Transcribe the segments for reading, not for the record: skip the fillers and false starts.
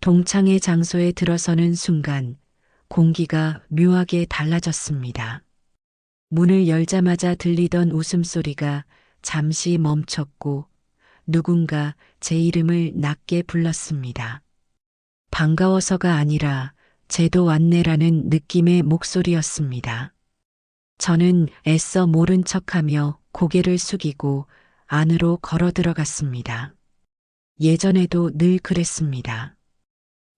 동창회 장소에 들어서는 순간 공기가 묘하게 달라졌습니다. 문을 열자마자 들리던 웃음소리가 잠시 멈췄고 누군가 제 이름을 낮게 불렀습니다. 반가워서가 아니라 쟤도 왔네라는 느낌의 목소리였습니다. 저는 애써 모른 척하며 고개를 숙이고 안으로 걸어 들어갔습니다. 예전에도 늘 그랬습니다.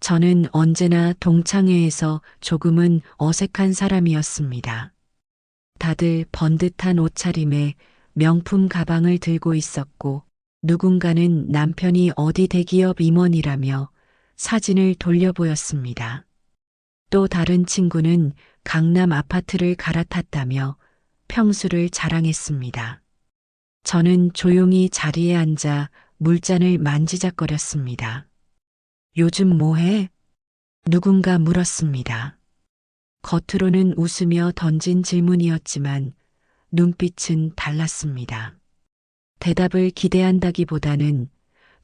저는 언제나 동창회에서 조금은 어색한 사람이었습니다. 다들 번듯한 옷차림에 명품 가방을 들고 있었고 누군가는 남편이 어디 대기업 임원이라며 사진을 돌려 보였습니다. 또 다른 친구는 강남 아파트를 갈아탔다며 평수를 자랑했습니다. 저는 조용히 자리에 앉아 물잔을 만지작거렸습니다. 요즘 뭐해? 누군가 물었습니다. 겉으로는 웃으며 던진 질문이었지만 눈빛은 달랐습니다. 대답을 기대한다기보다는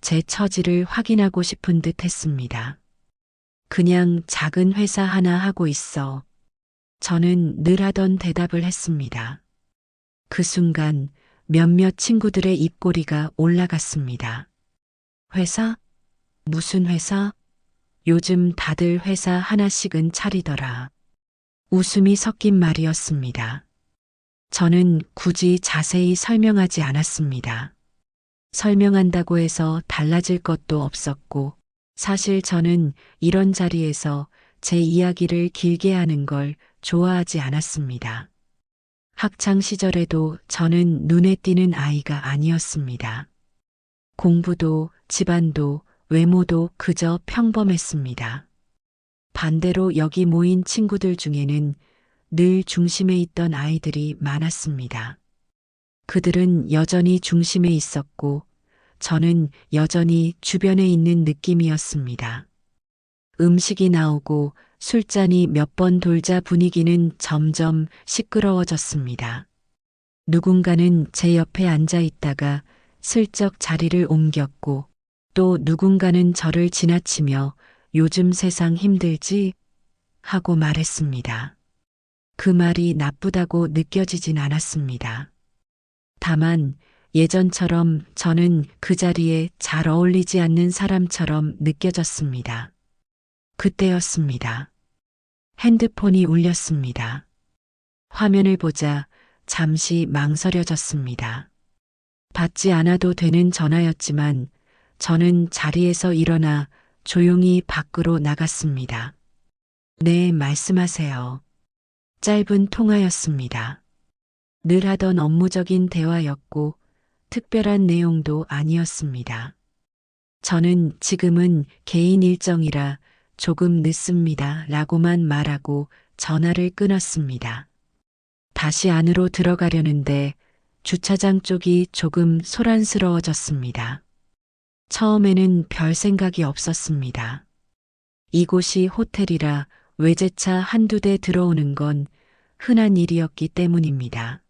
제 처지를 확인하고 싶은 듯 했습니다. 그냥 작은 회사 하나 하고 있어. 저는 늘 하던 대답을 했습니다. 그 순간 몇몇 친구들의 입꼬리가 올라갔습니다. 회사? 무슨 회사? 요즘 다들 회사 하나씩은 차리더라. 웃음이 섞인 말이었습니다. 저는 굳이 자세히 설명하지 않았습니다. 설명한다고 해서 달라질 것도 없었고, 사실 저는 이런 자리에서 제 이야기를 길게 하는 걸 좋아하지 않았습니다. 학창 시절에도 저는 눈에 띄는 아이가 아니었습니다. 공부도 집안도 외모도 그저 평범했습니다. 반대로 여기 모인 친구들 중에는 늘 중심에 있던 아이들이 많았습니다. 그들은 여전히 중심에 있었고 저는 여전히 주변에 있는 느낌이었습니다. 음식이 나오고 술잔이 몇 번 돌자 분위기는 점점 시끄러워졌습니다. 누군가는 제 옆에 앉아 있다가 슬쩍 자리를 옮겼고 또 누군가는 저를 지나치며 요즘 세상 힘들지? 하고 말했습니다. 그 말이 나쁘다고 느껴지진 않았습니다. 다만 예전처럼 저는 그 자리에 잘 어울리지 않는 사람처럼 느껴졌습니다. 그때였습니다. 핸드폰이 울렸습니다. 화면을 보자 잠시 망설여졌습니다. 받지 않아도 되는 전화였지만 저는 자리에서 일어나 조용히 밖으로 나갔습니다. 네, 말씀하세요. 짧은 통화였습니다. 늘 하던 업무적인 대화였고 특별한 내용도 아니었습니다. 저는 지금은 개인 일정이라 조금 늦습니다 라고만 말하고 전화를 끊었습니다. 다시 안으로 들어가려는데 주차장 쪽이 조금 소란스러워졌습니다. 처음에는 별 생각이 없었습니다. 이곳이 호텔이라 외제차 한두 대 들어오는 건 흔한 일이었기 때문입니다.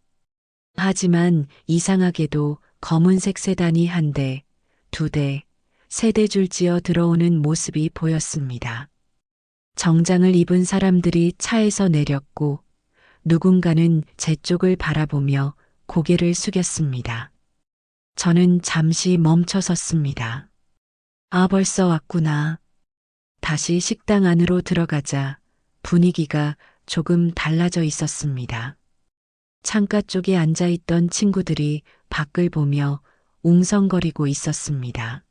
하지만 이상하게도 검은색 세단이 한 대, 두 대, 세 대 줄지어 들어오는 모습이 보였습니다. 정장을 입은 사람들이 차에서 내렸고 누군가는 제 쪽을 바라보며 고개를 숙였습니다. 저는 잠시 멈춰 섰습니다. 아, 벌써 왔구나. 다시 식당 안으로 들어가자 분위기가 조금 달라져 있었습니다. 창가 쪽에 앉아있던 친구들이 밖을 보며 웅성거리고 있었습니다.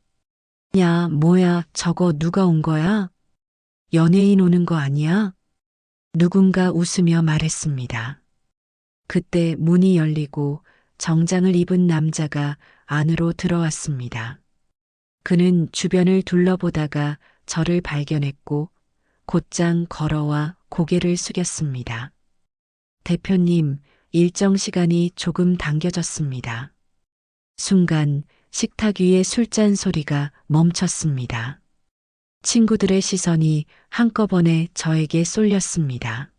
야, 뭐야, 저거 누가 온 거야? 연예인 오는 거 아니야? 누군가 웃으며 말했습니다. 그때 문이 열리고 정장을 입은 남자가 안으로 들어왔습니다. 그는 주변을 둘러보다가 저를 발견했고 곧장 걸어와 고개를 숙였습니다. 대표님, 일정 시간이 조금 당겨졌습니다. 순간 식탁 위의 술잔 소리가 멈췄습니다. 친구들의 시선이 한꺼번에 저에게 쏠렸습니다.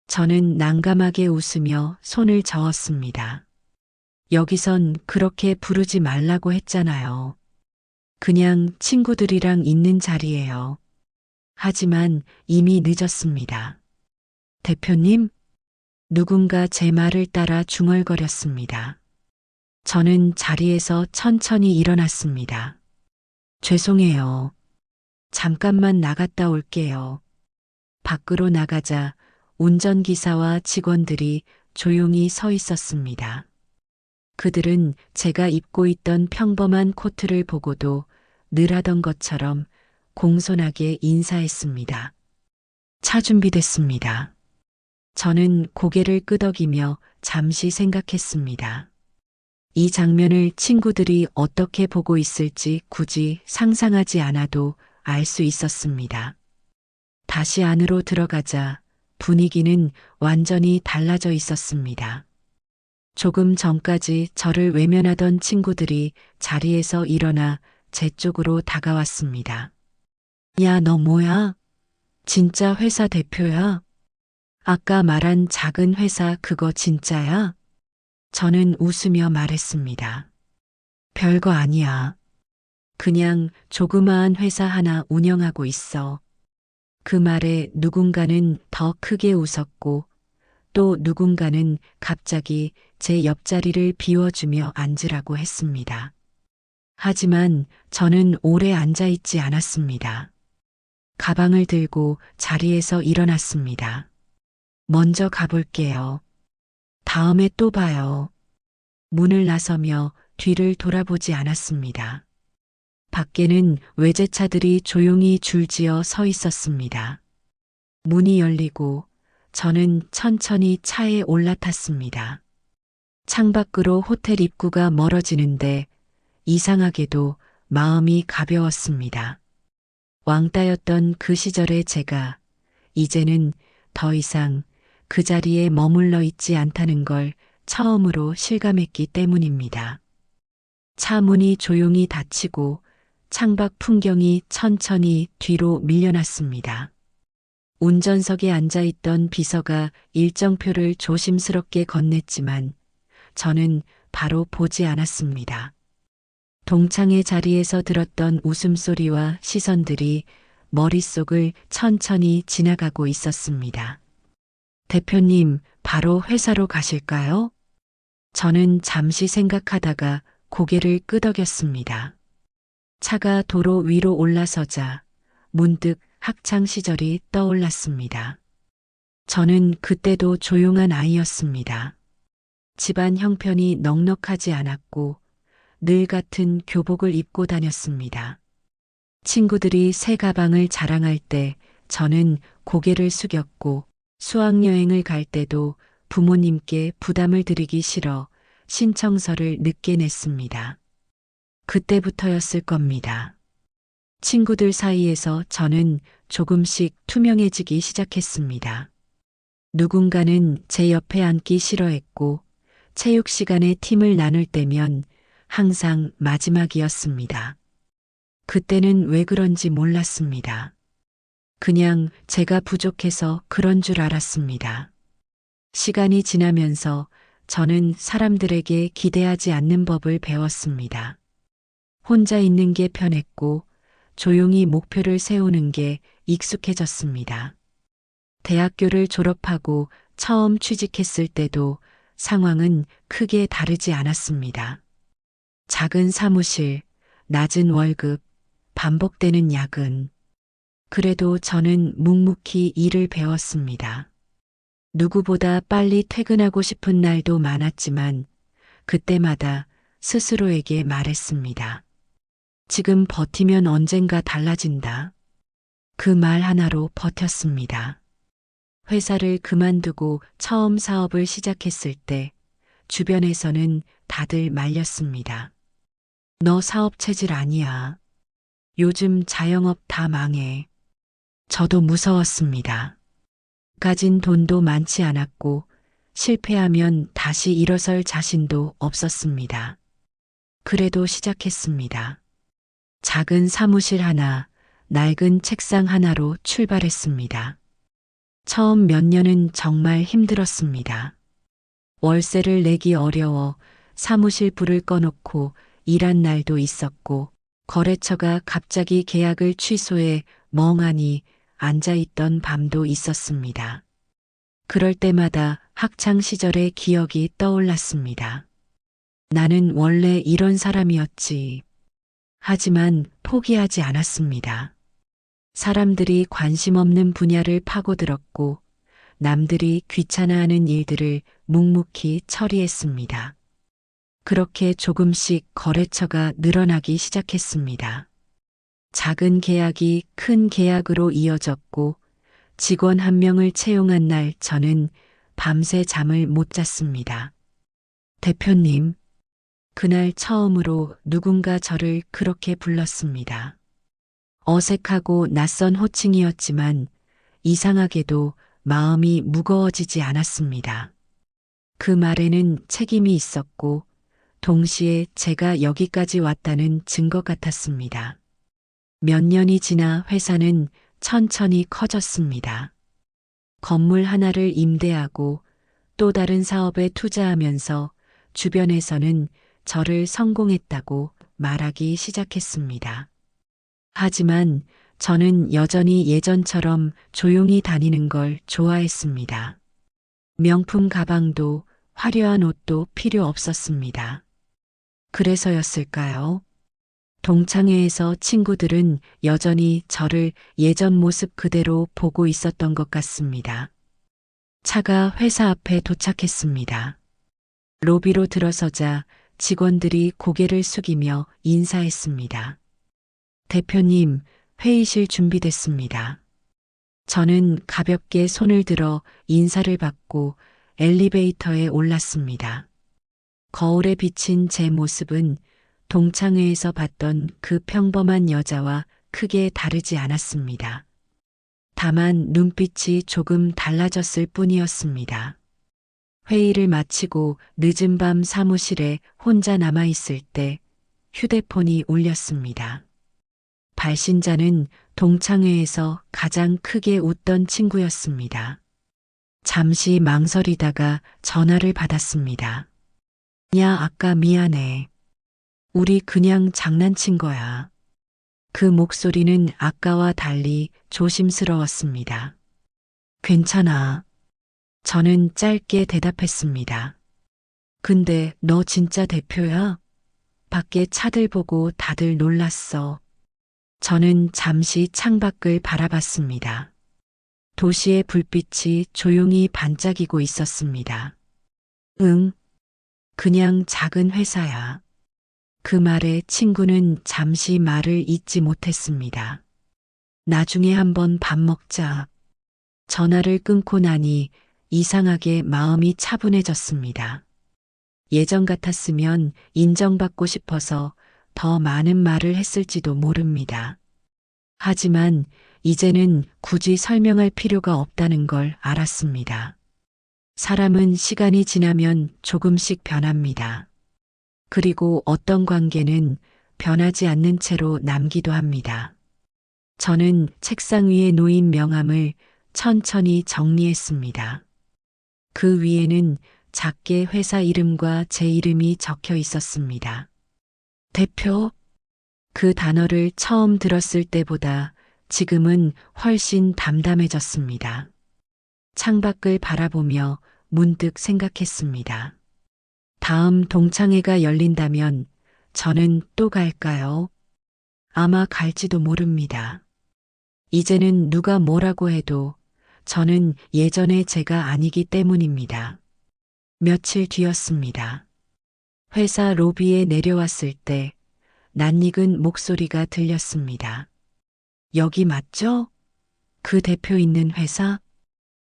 저는 난감하게 웃으며 손을 저었습니다. 여기선 그렇게 부르지 말라고 했잖아요. 그냥 친구들이랑 있는 자리예요. 하지만 이미 늦었습니다. 대표님? 누군가 제 말을 따라 중얼거렸습니다. 저는 자리에서 천천히 일어났습니다. 죄송해요. 잠깐만 나갔다 올게요. 밖으로 나가자 운전기사와 직원들이 조용히 서 있었습니다. 그들은 제가 입고 있던 평범한 코트를 보고도 늘 하던 것처럼 공손하게 인사했습니다. 차 준비됐습니다. 저는 고개를 끄덕이며 잠시 생각했습니다. 이 장면을 친구들이 어떻게 보고 있을지 굳이 상상하지 않아도 알 수 있었습니다. 다시 안으로 들어가자 분위기는 완전히 달라져 있었습니다. 조금 전까지 저를 외면하던 친구들이 자리에서 일어나 제 쪽으로 다가왔습니다. 야, 너 뭐야? 진짜 회사 대표야? 아까 말한 작은 회사 그거 진짜야? 저는 웃으며 말했습니다. 별거 아니야. 그냥 조그마한 회사 하나 운영하고 있어. 그 말에 누군가는 더 크게 웃었고 또 누군가는 갑자기 제 옆자리를 비워주며 앉으라고 했습니다. 하지만 저는 오래 앉아 있지 않았습니다. 가방을 들고 자리에서 일어났습니다. 먼저 가볼게요. 다음에 또 봐요. 문을 나서며 뒤를 돌아보지 않았습니다. 밖에는 외제차들이 조용히 줄지어 서 있었습니다. 문이 열리고 저는 천천히 차에 올라탔습니다. 창밖으로 호텔 입구가 멀어지는데 이상하게도 마음이 가벼웠습니다. 왕따였던 그 시절의 제가 이제는 더 이상 그 자리에 머물러 있지 않다는 걸 처음으로 실감했기 때문입니다. 차 문이 조용히 닫히고 창밖 풍경이 천천히 뒤로 밀려났습니다. 운전석에 앉아있던 비서가 일정표를 조심스럽게 건넸지만 저는 바로 보지 않았습니다. 동창의 자리에서 들었던 웃음소리와 시선들이 머릿속을 천천히 지나가고 있었습니다. 대표님, 바로 회사로 가실까요? 저는 잠시 생각하다가 고개를 끄덕였습니다. 차가 도로 위로 올라서자 문득 학창 시절이 떠올랐습니다. 저는 그때도 조용한 아이였습니다. 집안 형편이 넉넉하지 않았고 늘 같은 교복을 입고 다녔습니다. 친구들이 새 가방을 자랑할 때 저는 고개를 숙였고 수학여행을 갈 때도 부모님께 부담을 드리기 싫어 신청서를 늦게 냈습니다. 그때부터였을 겁니다. 친구들 사이에서 저는 조금씩 투명해지기 시작했습니다. 누군가는 제 옆에 앉기 싫어했고 체육 시간에 팀을 나눌 때면 항상 마지막이었습니다. 그때는 왜 그런지 몰랐습니다. 그냥 제가 부족해서 그런 줄 알았습니다. 시간이 지나면서 저는 사람들에게 기대하지 않는 법을 배웠습니다. 혼자 있는 게 편했고 조용히 목표를 세우는 게 익숙해졌습니다. 대학교를 졸업하고 처음 취직했을 때도 상황은 크게 다르지 않았습니다. 작은 사무실, 낮은 월급, 반복되는 야근. 그래도 저는 묵묵히 일을 배웠습니다. 누구보다 빨리 퇴근하고 싶은 날도 많았지만 그때마다 스스로에게 말했습니다. 지금 버티면 언젠가 달라진다. 그 말 하나로 버텼습니다. 회사를 그만두고 처음 사업을 시작했을 때 주변에서는 다들 말렸습니다. 너 사업 체질 아니야. 요즘 자영업 다 망해. 저도 무서웠습니다. 가진 돈도 많지 않았고 실패하면 다시 일어설 자신도 없었습니다. 그래도 시작했습니다. 작은 사무실 하나, 낡은 책상 하나로 출발했습니다. 처음 몇 년은 정말 힘들었습니다. 월세를 내기 어려워 사무실 불을 꺼놓고 일한 날도 있었고 거래처가 갑자기 계약을 취소해 멍하니 앉아있던 밤도 있었습니다. 그럴 때마다 학창 시절의 기억이 떠올랐습니다. 나는 원래 이런 사람이었지. 하지만 포기하지 않았습니다. 사람들이 관심 없는 분야를 파고들었고 남들이 귀찮아하는 일들을 묵묵히 처리했습니다. 그렇게 조금씩 거래처가 늘어나기 시작했습니다. 작은 계약이 큰 계약으로 이어졌고 직원 한 명을 채용한 날 저는 밤새 잠을 못 잤습니다. 대표님, 그날 처음으로 누군가 저를 그렇게 불렀습니다. 어색하고 낯선 호칭이었지만 이상하게도 마음이 무거워지지 않았습니다. 그 말에는 책임이 있었고 동시에 제가 여기까지 왔다는 증거 같았습니다. 몇 년이 지나 회사는 천천히 커졌습니다. 건물 하나를 임대하고 또 다른 사업에 투자하면서 주변에서는 저를 성공했다고 말하기 시작했습니다. 하지만 저는 여전히 예전처럼 조용히 다니는 걸 좋아했습니다. 명품 가방도 화려한 옷도 필요 없었습니다. 그래서였을까요? 동창회에서 친구들은 여전히 저를 예전 모습 그대로 보고 있었던 것 같습니다. 차가 회사 앞에 도착했습니다. 로비로 들어서자 직원들이 고개를 숙이며 인사했습니다. 대표님, 회의실 준비됐습니다. 저는 가볍게 손을 들어 인사를 받고 엘리베이터에 올랐습니다. 거울에 비친 제 모습은 동창회에서 봤던 그 평범한 여자와 크게 다르지 않았습니다. 다만 눈빛이 조금 달라졌을 뿐이었습니다. 회의를 마치고 늦은 밤 사무실에 혼자 남아있을 때 휴대폰이 울렸습니다. 발신자는 동창회에서 가장 크게 웃던 친구였습니다. 잠시 망설이다가 전화를 받았습니다. 야, 아까 미안해. 우리 그냥 장난친 거야. 그 목소리는 아까와 달리 조심스러웠습니다. 괜찮아. 저는 짧게 대답했습니다. 근데 너 진짜 대표야? 밖에 차들 보고 다들 놀랐어. 저는 잠시 창밖을 바라봤습니다. 도시의 불빛이 조용히 반짝이고 있었습니다. 응, 그냥 작은 회사야. 그 말에 친구는 잠시 말을 잇지 못했습니다. 나중에 한번 밥 먹자. 전화를 끊고 나니 이상하게 마음이 차분해졌습니다. 예전 같았으면 인정받고 싶어서 더 많은 말을 했을지도 모릅니다. 하지만 이제는 굳이 설명할 필요가 없다는 걸 알았습니다. 사람은 시간이 지나면 조금씩 변합니다. 그리고 어떤 관계는 변하지 않는 채로 남기도 합니다. 저는 책상 위에 놓인 명함을 천천히 정리했습니다. 그 위에는 작게 회사 이름과 제 이름이 적혀 있었습니다. 대표? 그 단어를 처음 들었을 때보다 지금은 훨씬 담담해졌습니다. 창밖을 바라보며 문득 생각했습니다. 다음 동창회가 열린다면 저는 또 갈까요? 아마 갈지도 모릅니다. 이제는 누가 뭐라고 해도 저는 예전의 제가 아니기 때문입니다. 며칠 뒤였습니다. 회사 로비에 내려왔을 때 낯익은 목소리가 들렸습니다. 여기 맞죠? 그 대표 있는 회사?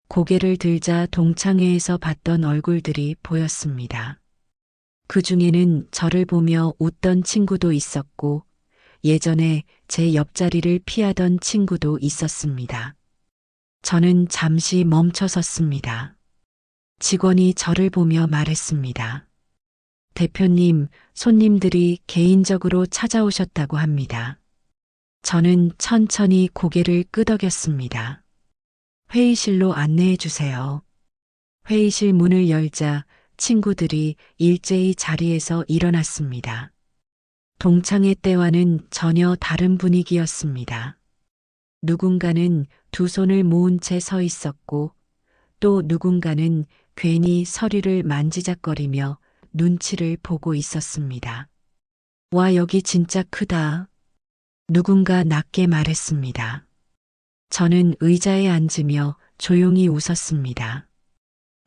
고개를 들자 동창회에서 봤던 얼굴들이 보였습니다. 그 중에는 저를 보며 웃던 친구도 있었고 예전에 제 옆자리를 피하던 친구도 있었습니다. 저는 잠시 멈춰 섰습니다. 직원이 저를 보며 말했습니다. 대표님, 손님들이 개인적으로 찾아오셨다고 합니다. 저는 천천히 고개를 끄덕였습니다. 회의실로 안내해 주세요. 회의실 문을 열자 친구들이 일제히 자리에서 일어났습니다. 동창회 때와는 전혀 다른 분위기였습니다. 누군가는 두 손을 모은 채 서 있었고 또 누군가는 괜히 서류를 만지작거리며 눈치를 보고 있었습니다. 와, 여기 진짜 크다. 누군가 낮게 말했습니다. 저는 의자에 앉으며 조용히 웃었습니다.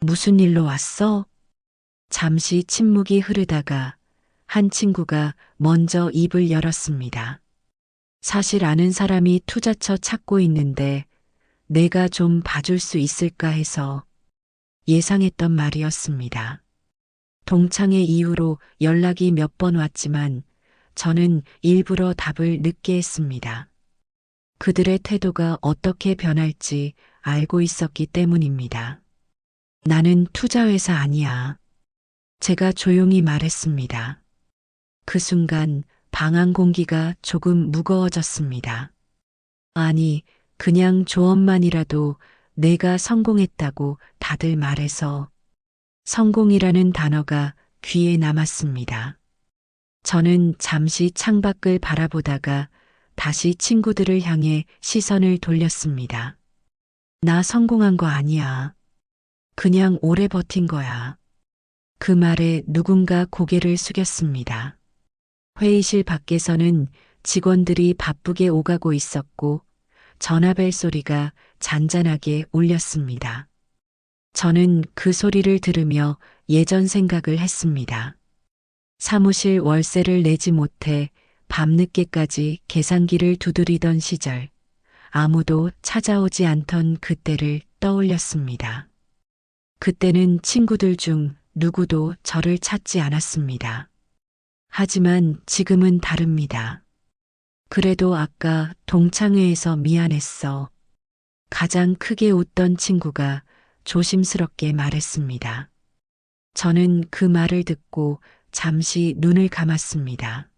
무슨 일로 왔어? 잠시 침묵이 흐르다가 한 친구가 먼저 입을 열었습니다. 사실 아는 사람이 투자처 찾고 있는데 내가 좀 봐줄 수 있을까 해서. 예상했던 말이었습니다. 동창회 이후로 연락이 몇 번 왔지만 저는 일부러 답을 늦게 했습니다. 그들의 태도가 어떻게 변할지 알고 있었기 때문입니다. 나는 투자회사 아니야. 제가 조용히 말했습니다. 그 순간 방 안 공기가 조금 무거워졌습니다. 아니, 그냥 조언만이라도 내가 성공했다고 다들 말해서. 성공이라는 단어가 귀에 남았습니다. 저는 잠시 창밖을 바라보다가 다시 친구들을 향해 시선을 돌렸습니다. 나 성공한 거 아니야. 그냥 오래 버틴 거야. 그 말에 누군가 고개를 숙였습니다. 회의실 밖에서는 직원들이 바쁘게 오가고 있었고 전화벨 소리가 잔잔하게 울렸습니다. 저는 그 소리를 들으며 예전 생각을 했습니다. 사무실 월세를 내지 못해 밤늦게까지 계산기를 두드리던 시절, 아무도 찾아오지 않던 그때를 떠올렸습니다. 그때는 친구들 중 누구도 저를 찾지 않았습니다. 하지만 지금은 다릅니다. 그래도 아까 동창회에서 미안했어. 가장 크게 웃던 친구가 조심스럽게 말했습니다. 저는 그 말을 듣고 잠시 눈을 감았습니다.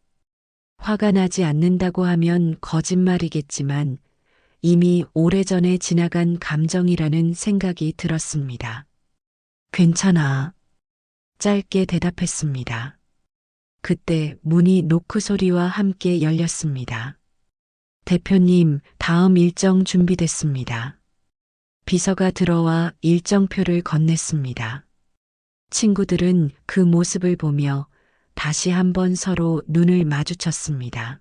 화가 나지 않는다고 하면 거짓말이겠지만 이미 오래전에 지나간 감정이라는 생각이 들었습니다. 괜찮아. 짧게 대답했습니다. 그때 문이 노크 소리와 함께 열렸습니다. 대표님, 다음 일정 준비됐습니다. 비서가 들어와 일정표를 건넸습니다. 친구들은 그 모습을 보며 다시 한번 서로 눈을 마주쳤습니다.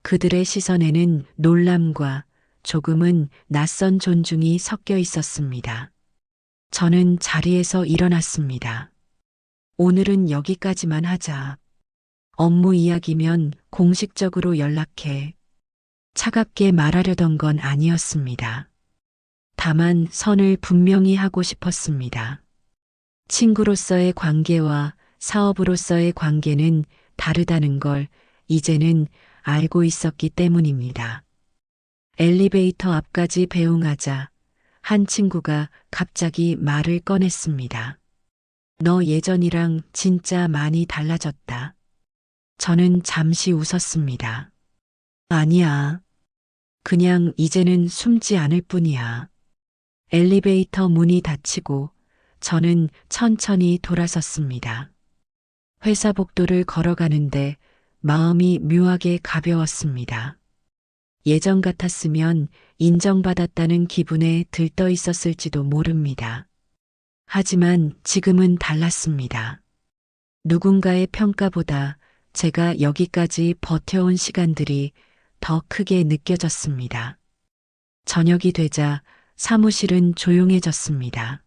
그들의 시선에는 놀람과 조금은 낯선 존중이 섞여 있었습니다. 저는 자리에서 일어났습니다. 오늘은 여기까지만 하자. 업무 이야기면 공식적으로 연락해. 차갑게 말하려던 건 아니었습니다. 다만 선을 분명히 하고 싶었습니다. 친구로서의 관계와 사업으로서의 관계는 다르다는 걸 이제는 알고 있었기 때문입니다. 엘리베이터 앞까지 배웅하자 한 친구가 갑자기 말을 꺼냈습니다. 너 예전이랑 진짜 많이 달라졌다. 저는 잠시 웃었습니다. 아니야. 그냥 이제는 숨지 않을 뿐이야. 엘리베이터 문이 닫히고 저는 천천히 돌아섰습니다. 회사 복도를 걸어가는데 마음이 묘하게 가벼웠습니다. 예전 같았으면 인정받았다는 기분에 들떠 있었을지도 모릅니다. 하지만 지금은 달랐습니다. 누군가의 평가보다 제가 여기까지 버텨온 시간들이 더 크게 느껴졌습니다. 저녁이 되자 사무실은 조용해졌습니다.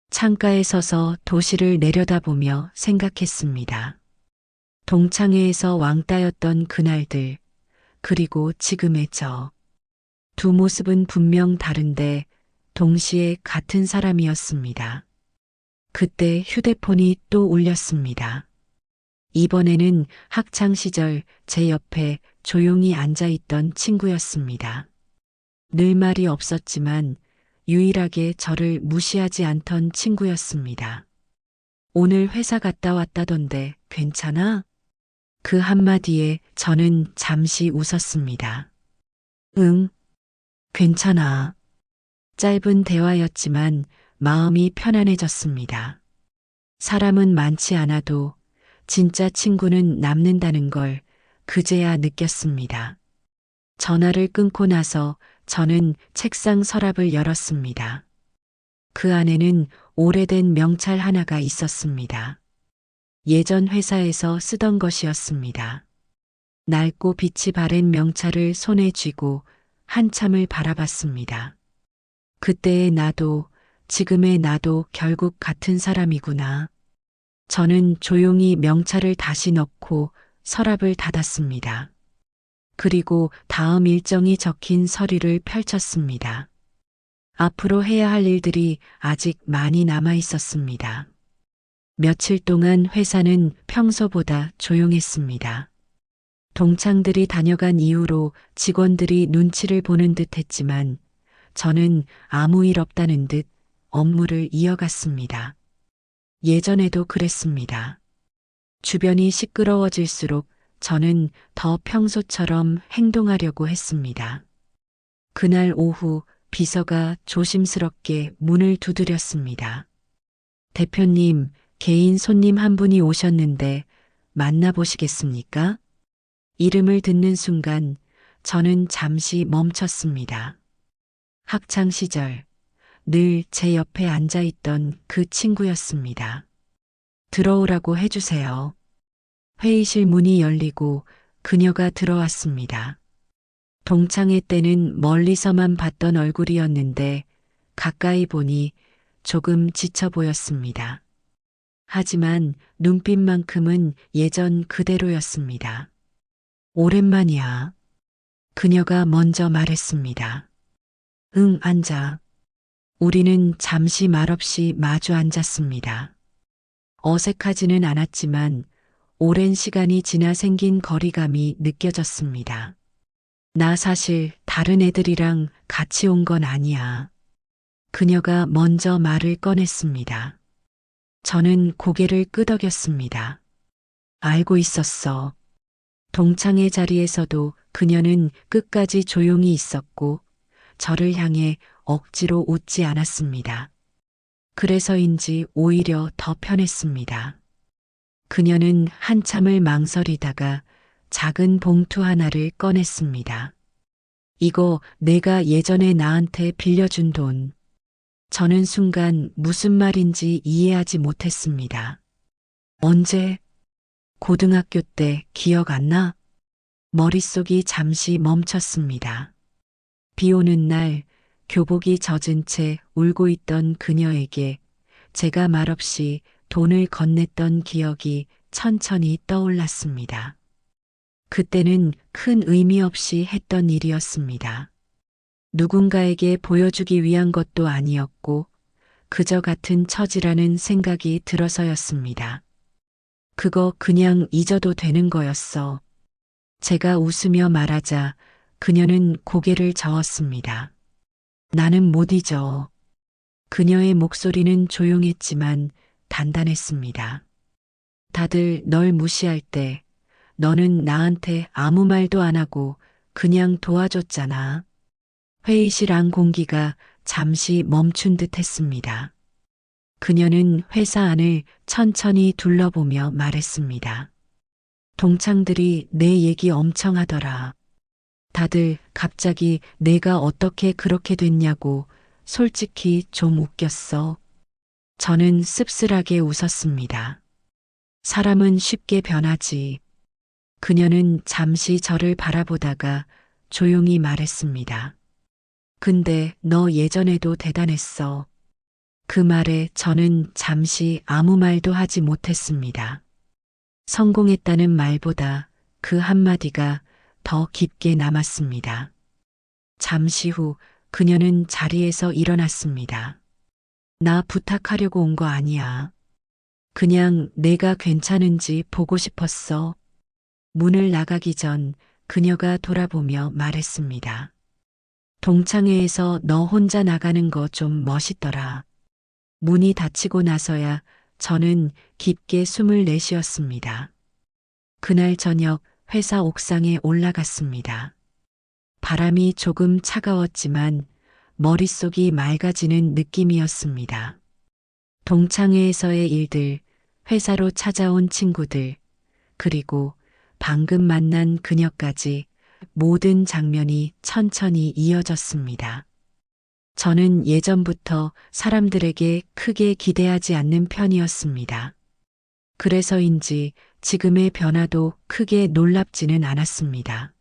창가에 서서 도시를 내려다보며 생각했습니다. 동창회에서 왕따였던 그날들, 그리고 지금의 저. 두 모습은 분명 다른데 동시에 같은 사람이었습니다. 그때 휴대폰이 또 울렸습니다. 이번에는 학창시절 제 옆에 조용히 앉아있던 친구였습니다. 늘 말이 없었지만 유일하게 저를 무시하지 않던 친구였습니다. 오늘 회사 갔다 왔다던데 괜찮아? 그 한마디에 저는 잠시 웃었습니다. 응, 괜찮아. 짧은 대화였지만 마음이 편안해졌습니다. 사람은 많지 않아도 진짜 친구는 남는다는 걸 그제야 느꼈습니다. 전화를 끊고 나서 저는 책상 서랍을 열었습니다. 그 안에는 오래된 명찰 하나가 있었습니다. 예전 회사에서 쓰던 것이었습니다. 낡고 빛이 바랜 명찰을 손에 쥐고 한참을 바라봤습니다. 그때의 나도 지금의 나도 결국 같은 사람이구나. 저는 조용히 명찰을 다시 넣고 서랍을 닫았습니다. 그리고 다음 일정이 적힌 서류를 펼쳤습니다. 앞으로 해야 할 일들이 아직 많이 남아 있었습니다. 며칠 동안 회사는 평소보다 조용했습니다. 동창들이 다녀간 이후로 직원들이 눈치를 보는 듯 했지만 저는 아무 일 없다는 듯 업무를 이어갔습니다. 예전에도 그랬습니다. 주변이 시끄러워질수록 저는 더 평소처럼 행동하려고 했습니다. 그날 오후 비서가 조심스럽게 문을 두드렸습니다. 대표님, 개인 손님 한 분이 오셨는데 만나보시겠습니까? 이름을 듣는 순간 저는 잠시 멈췄습니다. 학창 시절 늘 제 옆에 앉아 있던 그 친구였습니다. 들어오라고 해주세요. 회의실 문이 열리고 그녀가 들어왔습니다. 동창회 때는 멀리서만 봤던 얼굴이었는데 가까이 보니 조금 지쳐 보였습니다. 하지만 눈빛만큼은 예전 그대로였습니다. 오랜만이야. 그녀가 먼저 말했습니다. 응, 앉아. 우리는 잠시 말없이 마주 앉았습니다. 어색하지는 않았지만 오랜 시간이 지나 생긴 거리감이 느껴졌습니다. 나 사실 다른 애들이랑 같이 온 건 아니야. 그녀가 먼저 말을 꺼냈습니다. 저는 고개를 끄덕였습니다. 알고 있었어. 동창회 자리에서도 그녀는 끝까지 조용히 있었고 저를 향해 억지로 웃지 않았습니다. 그래서인지 오히려 더 편했습니다. 그녀는 한참을 망설이다가 작은 봉투 하나를 꺼냈습니다. 이거 내가 예전에 나한테 빌려준 돈. 저는 순간 무슨 말인지 이해하지 못했습니다. 언제? 고등학교 때 기억 안 나? 머릿속이 잠시 멈췄습니다. 비 오는 날 교복이 젖은 채 울고 있던 그녀에게 제가 말없이 돈을 건넸던 기억이 천천히 떠올랐습니다. 그때는 큰 의미 없이 했던 일이었습니다. 누군가에게 보여주기 위한 것도 아니었고 그저 같은 처지라는 생각이 들어서였습니다. 그거 그냥 잊어도 되는 거였어. 제가 웃으며 말하자 그녀는 고개를 저었습니다. 나는 못 잊어. 그녀의 목소리는 조용했지만 단단했습니다. 다들 널 무시할 때 너는 나한테 아무 말도 안 하고 그냥 도와줬잖아. 회의실 안 공기가 잠시 멈춘 듯 했습니다. 그녀는 회사 안을 천천히 둘러보며 말했습니다. 동창들이 내 얘기 엄청 하더라. 다들 갑자기 내가 어떻게 그렇게 됐냐고 솔직히 좀 웃겼어. 저는 씁쓸하게 웃었습니다. 사람은 쉽게 변하지. 그녀는 잠시 저를 바라보다가 조용히 말했습니다. 근데 너 예전에도 대단했어. 그 말에 저는 잠시 아무 말도 하지 못했습니다. 성공했다는 말보다 그 한마디가 더 깊게 남았습니다. 잠시 후 그녀는 자리에서 일어났습니다. 나 부탁하려고 온 거 아니야. 그냥 내가 괜찮은지 보고 싶었어. 문을 나가기 전 그녀가 돌아보며 말했습니다. 동창회에서 너 혼자 나가는 거 좀 멋있더라. 문이 닫히고 나서야 저는 깊게 숨을 내쉬었습니다. 그날 저녁 회사 옥상에 올라갔습니다. 바람이 조금 차가웠지만 머릿속이 맑아지는 느낌이었습니다. 동창회에서의 일들, 회사로 찾아온 친구들, 그리고 방금 만난 그녀까지 모든 장면이 천천히 이어졌습니다. 저는 예전부터 사람들에게 크게 기대하지 않는 편이었습니다. 그래서인지 지금의 변화도 크게 놀랍지는 않았습니다.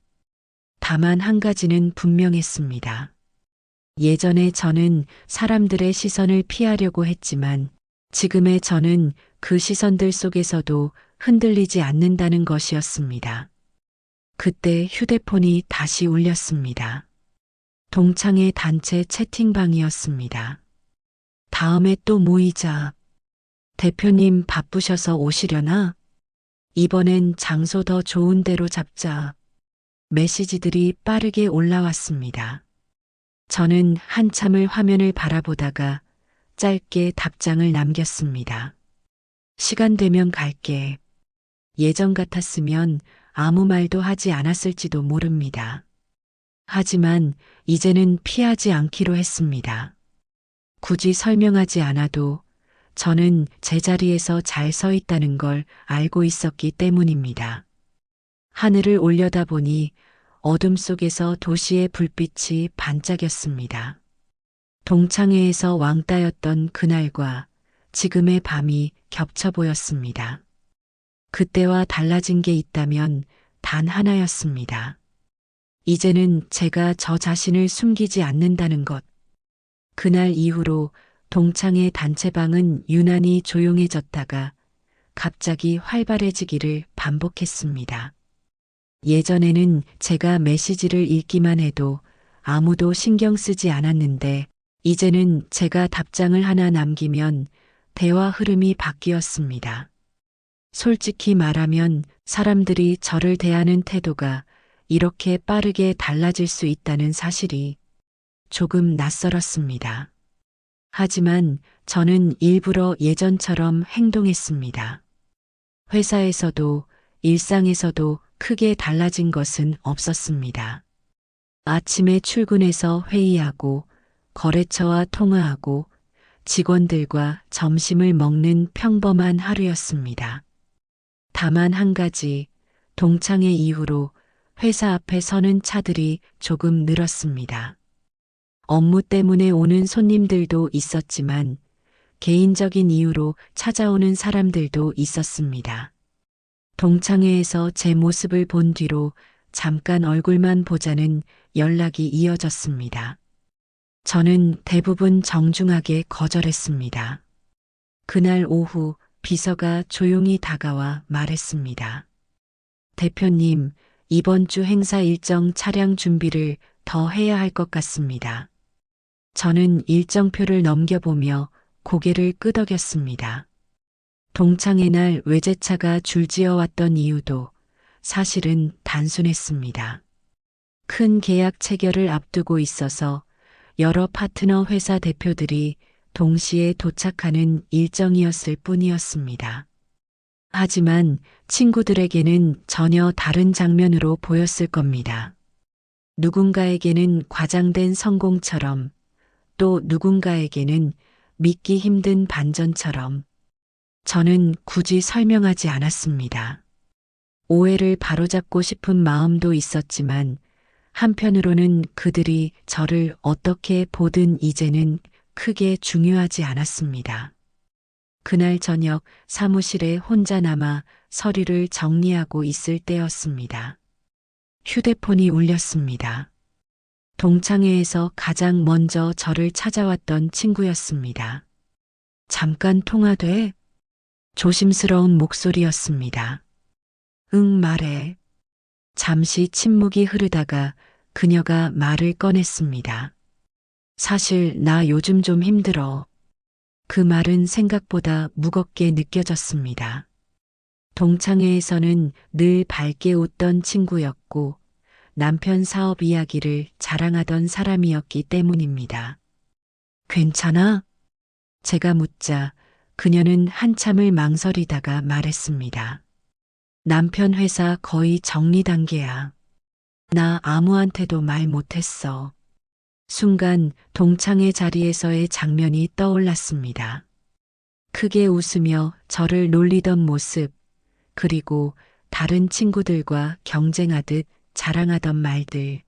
다만 한 가지는 분명했습니다. 예전에 저는 사람들의 시선을 피하려고 했지만 지금의 저는 그 시선들 속에서도 흔들리지 않는다는 것이었습니다. 그때 휴대폰이 다시 울렸습니다. 동창회 단체 채팅방이었습니다. 다음에 또 모이자. 대표님 바쁘셔서 오시려나? 이번엔 장소 더 좋은 데로 잡자. 메시지들이 빠르게 올라왔습니다. 저는 한참을 화면을 바라보다가 짧게 답장을 남겼습니다. 시간 되면 갈게. 예전 같았으면 아무 말도 하지 않았을지도 모릅니다. 하지만 이제는 피하지 않기로 했습니다. 굳이 설명하지 않아도 저는 제자리에서 잘 서 있다는 걸 알고 있었기 때문입니다. 하늘을 올려다보니 어둠 속에서 도시의 불빛이 반짝였습니다. 동창회에서 왕따였던 그날과 지금의 밤이 겹쳐 보였습니다. 그때와 달라진 게 있다면 단 하나였습니다. 이제는 제가 저 자신을 숨기지 않는다는 것. 그날 이후로 동창회 단체방은 유난히 조용해졌다가 갑자기 활발해지기를 반복했습니다. 예전에는 제가 메시지를 읽기만 해도 아무도 신경 쓰지 않았는데 이제는 제가 답장을 하나 남기면 대화 흐름이 바뀌었습니다. 솔직히 말하면 사람들이 저를 대하는 태도가 이렇게 빠르게 달라질 수 있다는 사실이 조금 낯설었습니다. 하지만 저는 일부러 예전처럼 행동했습니다. 회사에서도 일상에서도 크게 달라진 것은 없었습니다. 아침에 출근해서 회의하고 거래처와 통화하고 직원들과 점심을 먹는 평범한 하루였습니다. 다만 한 가지, 동창회 이후로 회사 앞에 서는 차들이 조금 늘었습니다. 업무 때문에 오는 손님들도 있었지만 개인적인 이유로 찾아오는 사람들도 있었습니다. 동창회에서 제 모습을 본 뒤로 잠깐 얼굴만 보자는 연락이 이어졌습니다. 저는 대부분 정중하게 거절했습니다. 그날 오후 비서가 조용히 다가와 말했습니다. 대표님, 이번 주 행사 일정 차량 준비를 더 해야 할 것 같습니다. 저는 일정표를 넘겨보며 고개를 끄덕였습니다. 동창회 날 외제차가 줄지어 왔던 이유도 사실은 단순했습니다. 큰 계약 체결을 앞두고 있어서 여러 파트너 회사 대표들이 동시에 도착하는 일정이었을 뿐이었습니다. 하지만 친구들에게는 전혀 다른 장면으로 보였을 겁니다. 누군가에게는 과장된 성공처럼 또 누군가에게는 믿기 힘든 반전처럼 저는 굳이 설명하지 않았습니다. 오해를 바로잡고 싶은 마음도 있었지만 한편으로는 그들이 저를 어떻게 보든 이제는 크게 중요하지 않았습니다. 그날 저녁 사무실에 혼자 남아 서류를 정리하고 있을 때였습니다. 휴대폰이 울렸습니다. 동창회에서 가장 먼저 저를 찾아왔던 친구였습니다. 잠깐 통화돼? 조심스러운 목소리였습니다. 응, 말해. 잠시 침묵이 흐르다가 그녀가 말을 꺼냈습니다. 사실 나 요즘 좀 힘들어. 그 말은 생각보다 무겁게 느껴졌습니다. 동창회에서는 늘 밝게 웃던 친구였고 남편 사업 이야기를 자랑하던 사람이었기 때문입니다. 괜찮아? 제가 묻자 그녀는 한참을 망설이다가 말했습니다. 남편 회사 거의 정리 단계야. 나 아무한테도 말 못했어. 순간 동창회 자리에서의 장면이 떠올랐습니다. 크게 웃으며 저를 놀리던 모습, 그리고 다른 친구들과 경쟁하듯 자랑하던 말들.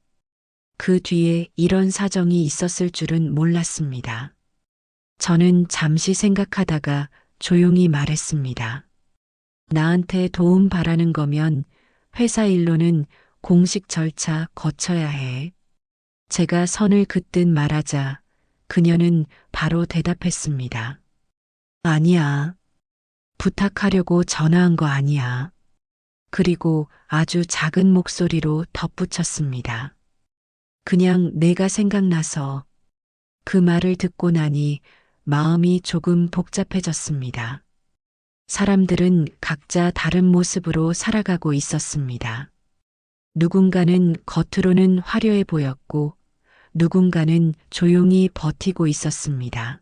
그 뒤에 이런 사정이 있었을 줄은 몰랐습니다. 저는 잠시 생각하다가 조용히 말했습니다. 나한테 도움 바라는 거면 회사 일로는 공식 절차 거쳐야 해. 제가 선을 긋듯 말하자 그녀는 바로 대답했습니다. 아니야. 부탁하려고 전화한 거 아니야. 그리고 아주 작은 목소리로 덧붙였습니다. 그냥 내가 생각나서. 그 말을 듣고 나니 마음이 조금 복잡해졌습니다. 사람들은 각자 다른 모습으로 살아가고 있었습니다. 누군가는 겉으로는 화려해 보였고 누군가는 조용히 버티고 있었습니다.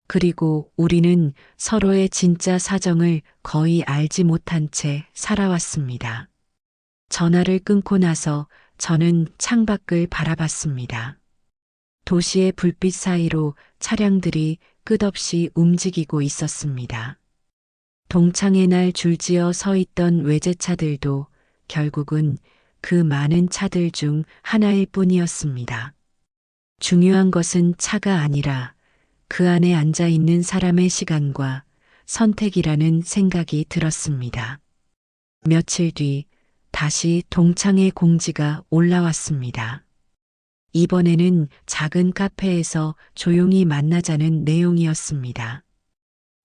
그리고 우리는 서로의 진짜 사정을 거의 알지 못한 채 살아왔습니다. 전화를 끊고 나서 저는 창밖을 바라봤습니다. 도시의 불빛 사이로 차량들이 끝없이 움직이고 있었습니다. 동창회 날 줄지어 서 있던 외제차들도 결국은 그 많은 차들 중 하나일 뿐이었습니다. 중요한 것은 차가 아니라 그 안에 앉아 있는 사람의 시간과 선택이라는 생각이 들었습니다. 며칠 뒤 다시 동창회 공지가 올라왔습니다. 이번에는 작은 카페에서 조용히 만나자는 내용이었습니다.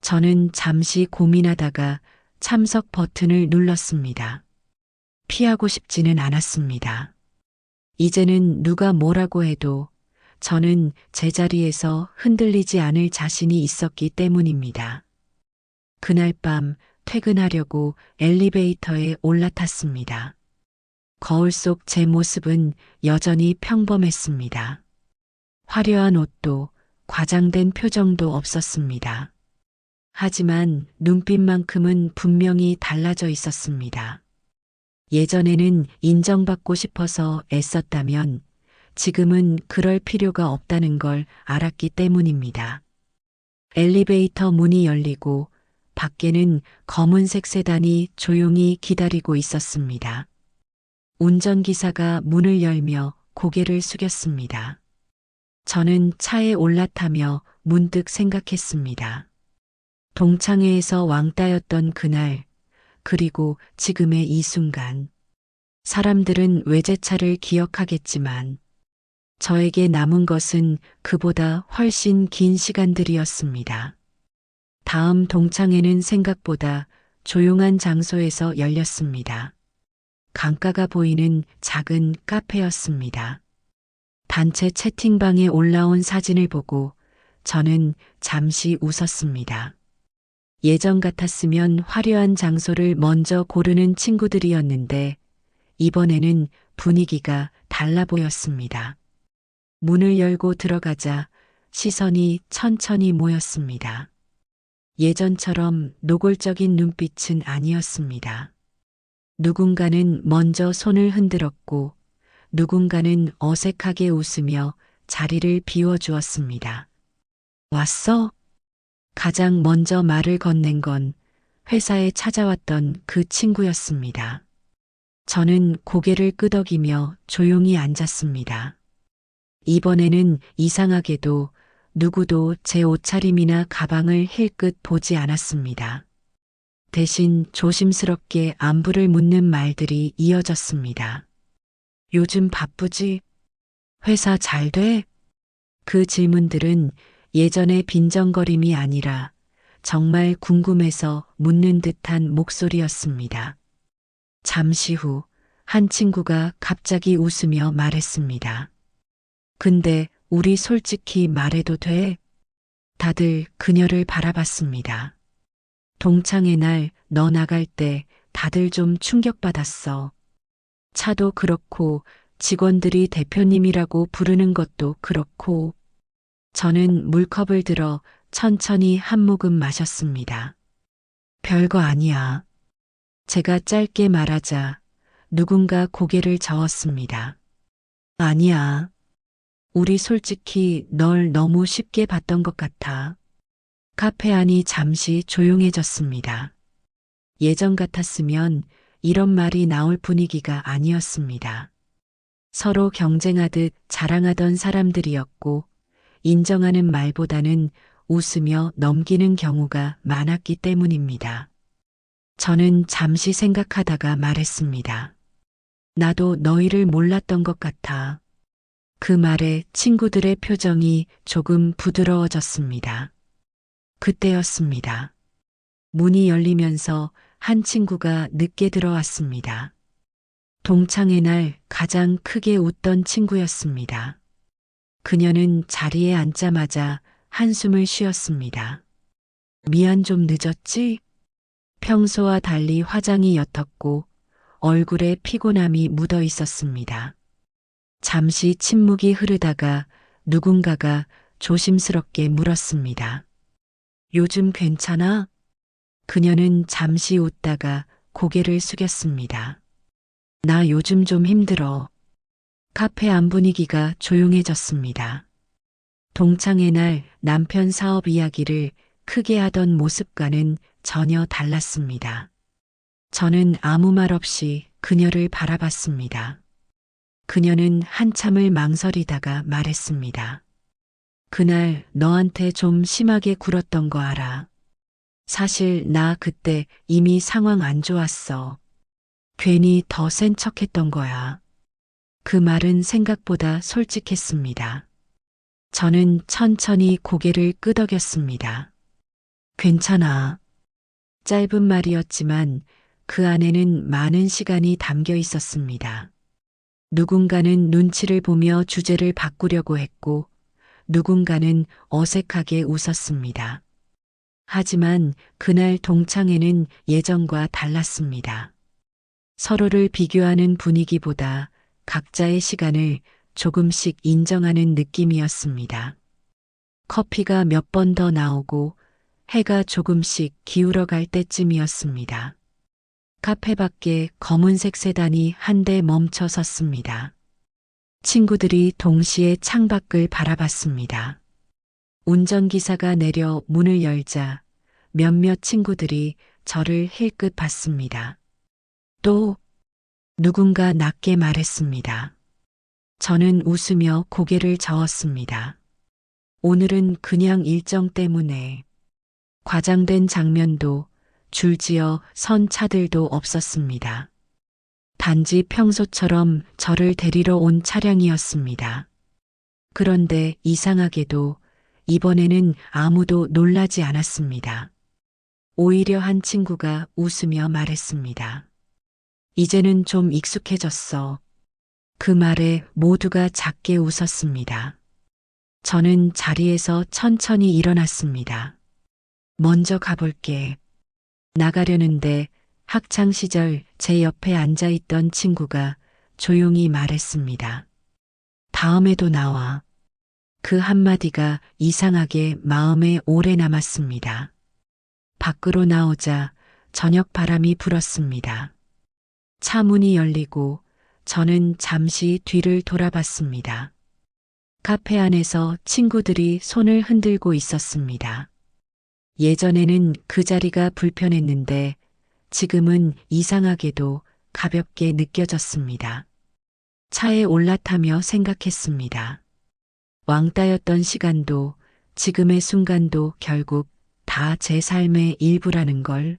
저는 잠시 고민하다가 참석 버튼을 눌렀습니다. 피하고 싶지는 않았습니다. 이제는 누가 뭐라고 해도 저는 제자리에서 흔들리지 않을 자신이 있었기 때문입니다. 그날 밤 퇴근하려고 엘리베이터에 올라탔습니다. 거울 속 제 모습은 여전히 평범했습니다. 화려한 옷도 과장된 표정도 없었습니다. 하지만 눈빛만큼은 분명히 달라져 있었습니다. 예전에는 인정받고 싶어서 애썼다면 지금은 그럴 필요가 없다는 걸 알았기 때문입니다. 엘리베이터 문이 열리고 밖에는 검은색 세단이 조용히 기다리고 있었습니다. 운전기사가 문을 열며 고개를 숙였습니다. 저는 차에 올라타며 문득 생각했습니다. 동창회에서 왕따였던 그날, 그리고 지금의 이 순간. 사람들은 외제차를 기억하겠지만 저에게 남은 것은 그보다 훨씬 긴 시간들이었습니다. 다음 동창회는 생각보다 조용한 장소에서 열렸습니다. 강가가 보이는 작은 카페였습니다. 단체 채팅방에 올라온 사진을 보고 저는 잠시 웃었습니다. 예전 같았으면 화려한 장소를 먼저 고르는 친구들이었는데 이번에는 분위기가 달라 보였습니다. 문을 열고 들어가자 시선이 천천히 모였습니다. 예전처럼 노골적인 눈빛은 아니었습니다. 누군가는 먼저 손을 흔들었고 누군가는 어색하게 웃으며 자리를 비워주었습니다. 왔어? 가장 먼저 말을 건넨 건 회사에 찾아왔던 그 친구였습니다. 저는 고개를 끄덕이며 조용히 앉았습니다. 이번에는 이상하게도 누구도 제 옷차림이나 가방을 힐끗 보지 않았습니다. 대신 조심스럽게 안부를 묻는 말들이 이어졌습니다. 요즘 바쁘지? 회사 잘 돼? 그 질문들은 예전의 빈정거림이 아니라 정말 궁금해서 묻는 듯한 목소리였습니다. 잠시 후 한 친구가 갑자기 웃으며 말했습니다. 근데 우리 솔직히 말해도 돼? 다들 그녀를 바라봤습니다. 동창회 날 너 나갈 때 다들 좀 충격받았어. 차도 그렇고 직원들이 대표님이라고 부르는 것도 그렇고. 저는 물컵을 들어 천천히 한 모금 마셨습니다. 별거 아니야. 제가 짧게 말하자 누군가 고개를 저었습니다. 아니야. 우리 솔직히 널 너무 쉽게 봤던 것 같아. 카페 안이 잠시 조용해졌습니다. 예전 같았으면 이런 말이 나올 분위기가 아니었습니다. 서로 경쟁하듯 자랑하던 사람들이었고 인정하는 말보다는 웃으며 넘기는 경우가 많았기 때문입니다. 저는 잠시 생각하다가 말했습니다. 나도 너희를 몰랐던 것 같아. 그 말에 친구들의 표정이 조금 부드러워졌습니다. 그때였습니다. 문이 열리면서 한 친구가 늦게 들어왔습니다. 동창회 날 가장 크게 웃던 친구였습니다. 그녀는 자리에 앉자마자 한숨을 쉬었습니다. 미안 좀 늦었지? 평소와 달리 화장이 옅었고 얼굴에 피곤함이 묻어 있었습니다. 잠시 침묵이 흐르다가 누군가가 조심스럽게 물었습니다. 요즘 괜찮아? 그녀는 잠시 웃다가 고개를 숙였습니다. 나 요즘 좀 힘들어. 카페 안 분위기가 조용해졌습니다. 동창회 날 남편 사업 이야기를 크게 하던 모습과는 전혀 달랐습니다. 저는 아무 말 없이 그녀를 바라봤습니다. 그녀는 한참을 망설이다가 말했습니다. 그날 너한테 좀 심하게 굴었던 거 알아. 사실 나 그때 이미 상황 안 좋았어. 괜히 더 센 척했던 거야. 그 말은 생각보다 솔직했습니다. 저는 천천히 고개를 끄덕였습니다. 괜찮아. 짧은 말이었지만 그 안에는 많은 시간이 담겨 있었습니다. 누군가는 눈치를 보며 주제를 바꾸려고 했고 누군가는 어색하게 웃었습니다. 하지만 그날 동창회는 예전과 달랐습니다. 서로를 비교하는 분위기보다 각자의 시간을 조금씩 인정하는 느낌이었습니다. 커피가 몇 번 더 나오고 해가 조금씩 기울어 갈 때쯤이었습니다. 카페 밖에 검은색 세단이 한 대 멈춰 섰습니다. 친구들이 동시에 창밖을 바라봤습니다. 운전기사가 내려 문을 열자 몇몇 친구들이 저를 힐끗 봤습니다. 또 누군가 낮게 말했습니다. 저는 웃으며 고개를 저었습니다. 오늘은 그냥 일정 때문에 과장된 장면도 줄지어 선 차들도 없었습니다. 단지 평소처럼 저를 데리러 온 차량이었습니다. 그런데 이상하게도 이번에는 아무도 놀라지 않았습니다. 오히려 한 친구가 웃으며 말했습니다. 이제는 좀 익숙해졌어. 그 말에 모두가 작게 웃었습니다. 저는 자리에서 천천히 일어났습니다. 먼저 가볼게. 나가려는데 학창시절 제 옆에 앉아있던 친구가 조용히 말했습니다. 다음에도 나와. 그 한마디가 이상하게 마음에 오래 남았습니다. 밖으로 나오자 저녁 바람이 불었습니다. 차 문이 열리고 저는 잠시 뒤를 돌아봤습니다. 카페 안에서 친구들이 손을 흔들고 있었습니다. 예전에는 그 자리가 불편했는데 지금은 이상하게도 가볍게 느껴졌습니다. 차에 올라타며 생각했습니다. 왕따였던 시간도 지금의 순간도 결국 다 제 삶의 일부라는 걸.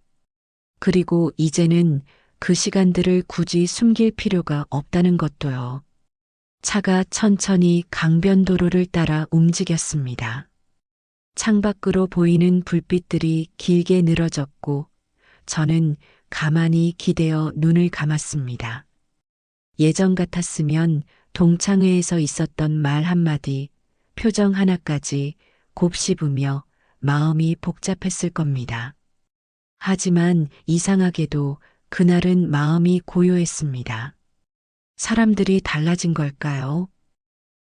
그리고 이제는 그 시간들을 굳이 숨길 필요가 없다는 것도요. 차가 천천히 강변도로를 따라 움직였습니다. 창밖으로 보이는 불빛들이 길게 늘어졌고 저는 가만히 기대어 눈을 감았습니다. 예전 같았으면 동창회에서 있었던 말 한마디, 표정 하나까지 곱씹으며 마음이 복잡했을 겁니다. 하지만 이상하게도 그날은 마음이 고요했습니다. 사람들이 달라진 걸까요?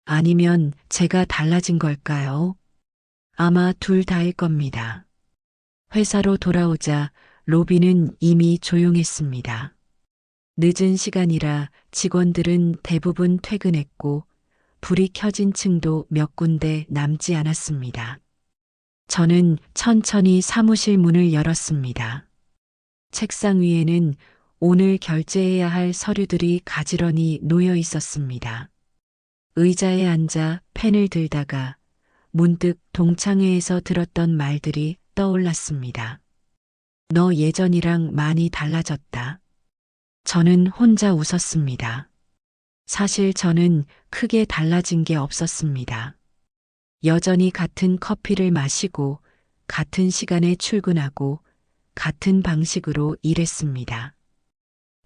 아니면 제가 달라진 걸까요? 아마 둘 다일 겁니다. 회사로 돌아오자 로비는 이미 조용했습니다. 늦은 시간이라 직원들은 대부분 퇴근했고 불이 켜진 층도 몇 군데 남지 않았습니다. 저는 천천히 사무실 문을 열었습니다. 책상 위에는 오늘 결제해야 할 서류들이 가지런히 놓여 있었습니다. 의자에 앉아 펜을 들다가 문득 동창회에서 들었던 말들이 떠올랐습니다. 너 예전이랑 많이 달라졌다. 저는 혼자 웃었습니다. 사실 저는 크게 달라진 게 없었습니다. 여전히 같은 커피를 마시고 같은 시간에 출근하고 같은 방식으로 일했습니다.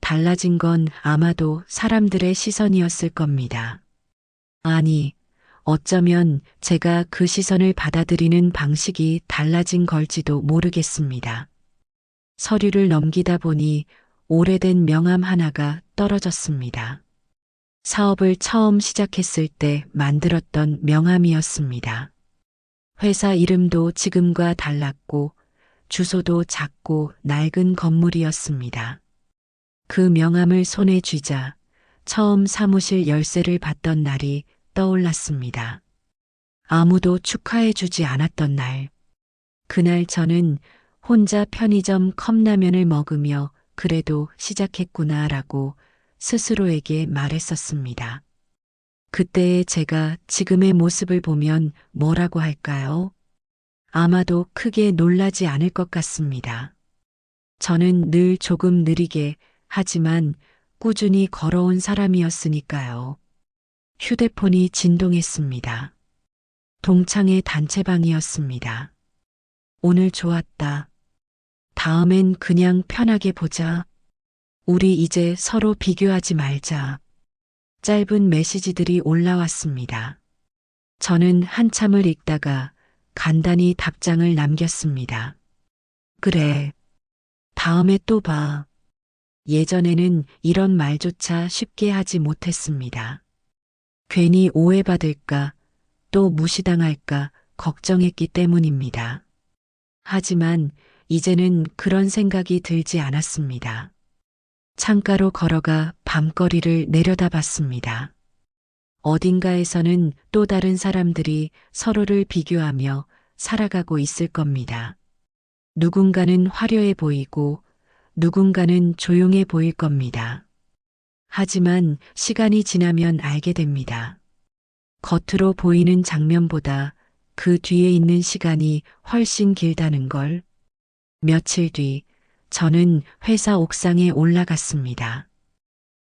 달라진 건 아마도 사람들의 시선이었을 겁니다. 아니, 어쩌면 제가 그 시선을 받아들이는 방식이 달라진 걸지도 모르겠습니다. 서류를 넘기다 보니 오래된 명함 하나가 떨어졌습니다. 사업을 처음 시작했을 때 만들었던 명함이었습니다. 회사 이름도 지금과 달랐고 주소도 작고 낡은 건물이었습니다. 그 명함을 손에 쥐자 처음 사무실 열쇠를 받던 날이 떠올랐습니다. 아무도 축하해 주지 않았던 날. 그날 저는 혼자 편의점 컵라면을 먹으며 그래도 시작했구나라고 스스로에게 말했었습니다. 그때의 제가 지금의 모습을 보면 뭐라고 할까요? 아마도 크게 놀라지 않을 것 같습니다. 저는 늘 조금 느리게 하지만 꾸준히 걸어온 사람이었으니까요. 휴대폰이 진동했습니다. 동창회 단체방이었습니다. 오늘 좋았다. 다음엔 그냥 편하게 보자. 우리 이제 서로 비교하지 말자. 짧은 메시지들이 올라왔습니다. 저는 한참을 읽다가 간단히 답장을 남겼습니다. 그래. 다음에 또 봐. 예전에는 이런 말조차 쉽게 하지 못했습니다. 괜히 오해받을까, 또 무시당할까 걱정했기 때문입니다. 하지만 이제는 그런 생각이 들지 않았습니다. 창가로 걸어가 밤거리를 내려다봤습니다. 어딘가에서는 또 다른 사람들이 서로를 비교하며 살아가고 있을 겁니다. 누군가는 화려해 보이고 누군가는 조용해 보일 겁니다. 하지만 시간이 지나면 알게 됩니다. 겉으로 보이는 장면보다 그 뒤에 있는 시간이 훨씬 길다는 걸. 며칠 뒤 저는 회사 옥상에 올라갔습니다.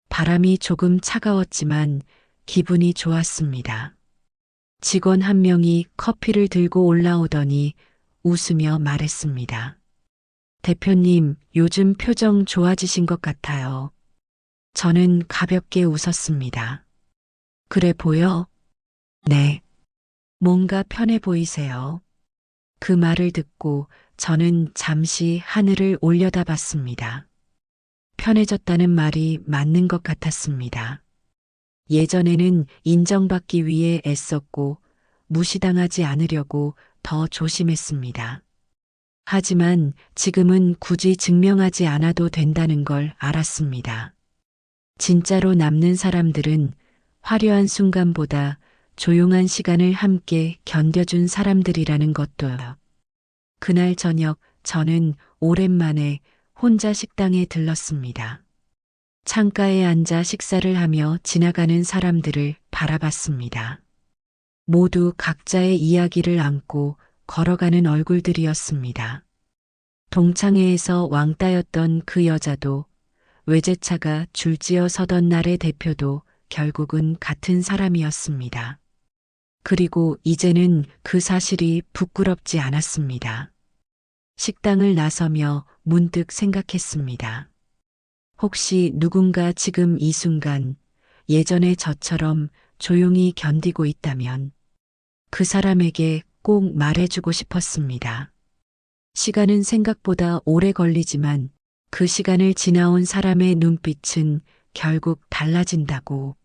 바람이 조금 차가웠지만 기분이 좋았습니다. 직원 한 명이 커피를 들고 올라오더니 웃으며 말했습니다. 대표님, 요즘 표정 좋아지신 것 같아요. 저는 가볍게 웃었습니다. 그래 보여? 네. 뭔가 편해 보이세요. 그 말을 듣고 저는 잠시 하늘을 올려다봤습니다. 편해졌다는 말이 맞는 것 같았습니다. 예전에는 인정받기 위해 애썼고 무시당하지 않으려고 더 조심했습니다. 하지만 지금은 굳이 증명하지 않아도 된다는 걸 알았습니다. 진짜로 남는 사람들은 화려한 순간보다 조용한 시간을 함께 견뎌준 사람들이라는 것도요. 그날 저녁 저는 오랜만에 혼자 식당에 들렀습니다. 창가에 앉아 식사를 하며 지나가는 사람들을 바라봤습니다. 모두 각자의 이야기를 안고 걸어가는 얼굴들이었습니다. 동창회에서 왕따였던 그 여자도 외제차가 줄지어 서던 날의 대표도 결국은 같은 사람이었습니다. 그리고 이제는 그 사실이 부끄럽지 않았습니다. 식당을 나서며 문득 생각했습니다. 혹시 누군가 지금 이 순간 예전의 저처럼 조용히 견디고 있다면 그 사람에게 꼭 말해주고 싶었습니다. 시간은 생각보다 오래 걸리지만 그 시간을 지나온 사람의 눈빛은 결국 달라진다고.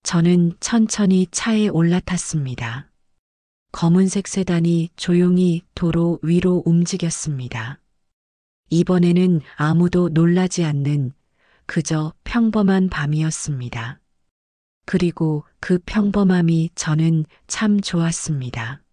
저는 천천히 차에 올라탔습니다. 검은색 세단이 조용히 도로 위로 움직였습니다. 이번에는 아무도 놀라지 않는 그저 평범한 밤이었습니다. 그리고 그 평범함이 저는 참 좋았습니다.